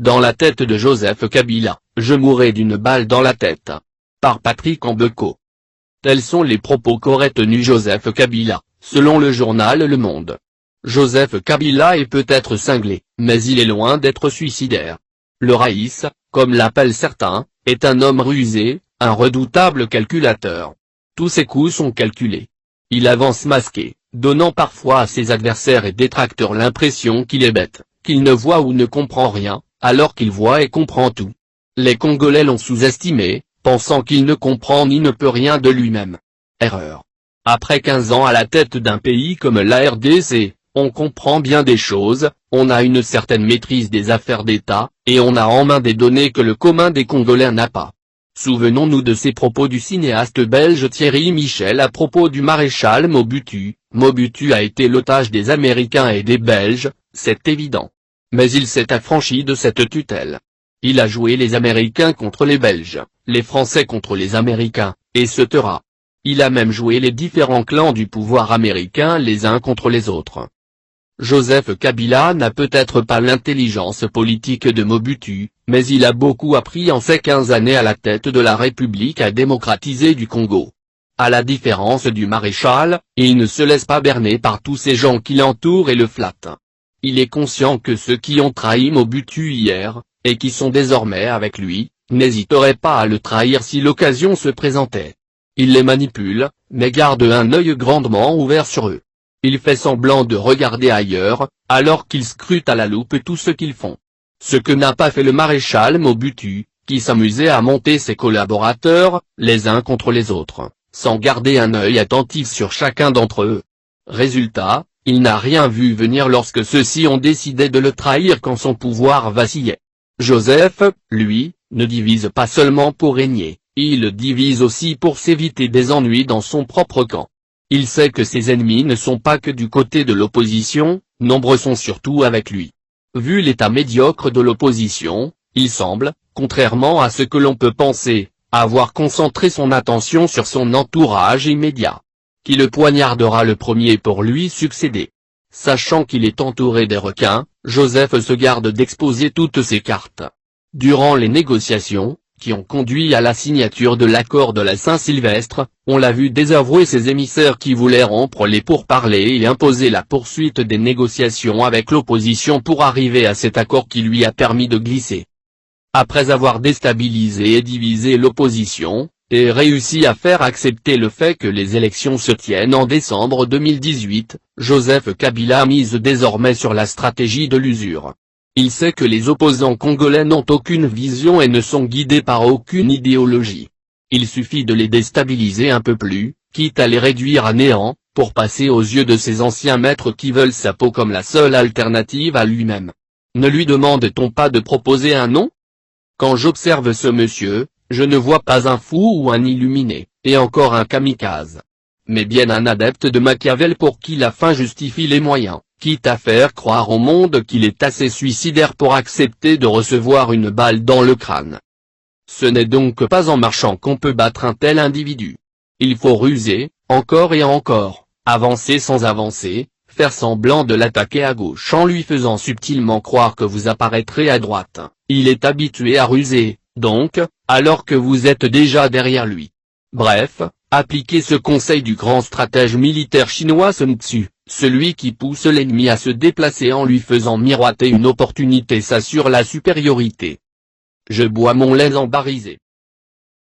dans la tête de Joseph Kabila, je mourrai d'une balle dans la tête. Par Patrick Mbeko. Tels sont les propos qu'aurait tenus Joseph Kabila, selon le journal Le Monde. Joseph Kabila est peut-être cinglé, mais il est loin d'être suicidaire. Le Raïs, comme l'appellent certains, est un homme rusé, un redoutable calculateur. Tous ses coups sont calculés. Il avance masqué, donnant parfois à ses adversaires et détracteurs l'impression qu'il est bête, qu'il ne voit ou ne comprend rien, alors qu'il voit et comprend tout. Les Congolais l'ont sous-estimé, pensant qu'il ne comprend ni ne peut rien de lui-même. Erreur. Après 15 ans à la tête d'un pays comme la RDC, on comprend bien des choses, on a une certaine maîtrise des affaires d'État, et on a en main des données que le commun des Congolais n'a pas. Souvenons-nous de ces propos du cinéaste belge Thierry Michel à propos du maréchal Mobutu. Mobutu a été l'otage des Américains et des Belges, c'est évident. Mais il s'est affranchi de cette tutelle. Il a joué les Américains contre les Belges, les Français contre les Américains, et se taira. Il a même joué les différents clans du pouvoir américain les uns contre les autres. Joseph Kabila n'a peut-être pas l'intelligence politique de Mobutu, mais il a beaucoup appris en ces 15 années à la tête de la République démocratisée du Congo. À la différence du maréchal, il ne se laisse pas berner par tous ces gens qui l'entourent et le flattent. Il est conscient que ceux qui ont trahi Mobutu hier, et qui sont désormais avec lui, n'hésiteraient pas à le trahir si l'occasion se présentait. Il les manipule, mais garde un œil grandement ouvert sur eux. Il fait semblant de regarder ailleurs, alors qu'il scrute à la loupe tout ce qu'ils font. Ce que n'a pas fait le maréchal Mobutu, qui s'amusait à monter ses collaborateurs, les uns contre les autres, sans garder un œil attentif sur chacun d'entre eux. Résultat, il n'a rien vu venir lorsque ceux-ci ont décidé de le trahir quand son pouvoir vacillait. Joseph, lui, ne divise pas seulement pour régner, il divise aussi pour s'éviter des ennuis dans son propre camp. Il sait que ses ennemis ne sont pas que du côté de l'opposition, nombreux sont surtout avec lui. Vu l'état médiocre de l'opposition, il semble, contrairement à ce que l'on peut penser, avoir concentré son attention sur son entourage immédiat. Qui le poignardera le premier pour lui succéder. Sachant qu'il est entouré des requins, Joseph se garde d'exposer toutes ses cartes. Durant les négociations, qui ont conduit à la signature de l'accord de la Saint-Sylvestre, on l'a vu désavouer ses émissaires qui voulaient rompre les pourparlers et imposer la poursuite des négociations avec l'opposition pour arriver à cet accord qui lui a permis de glisser. Après avoir déstabilisé et divisé l'opposition, et réussi à faire accepter le fait que les élections se tiennent en décembre 2018, Joseph Kabila mise désormais sur la stratégie de l'usure. Il sait que les opposants congolais n'ont aucune vision et ne sont guidés par aucune idéologie. Il suffit de les déstabiliser un peu plus, quitte à les réduire à néant, pour passer aux yeux de ses anciens maîtres qui veulent sa peau comme la seule alternative à lui-même. Ne lui demande-t-on pas de proposer un nom? Quand j'observe ce monsieur, je ne vois pas un fou ou un illuminé, et encore un kamikaze. Mais bien un adepte de Machiavel pour qui la fin justifie les moyens, quitte à faire croire au monde qu'il est assez suicidaire pour accepter de recevoir une balle dans le crâne. Ce n'est donc pas en marchant qu'on peut battre un tel individu. Il faut ruser, encore et encore, avancer sans avancer, faire semblant de l'attaquer à gauche en lui faisant subtilement croire que vous apparaîtrez à droite. Il est habitué à ruser, donc, alors que vous êtes déjà derrière lui. Bref, appliquez ce conseil du grand stratège militaire chinois Sun Tzu, celui qui pousse l'ennemi à se déplacer en lui faisant miroiter une opportunité s'assure la supériorité. Je bois mon lait en barisé.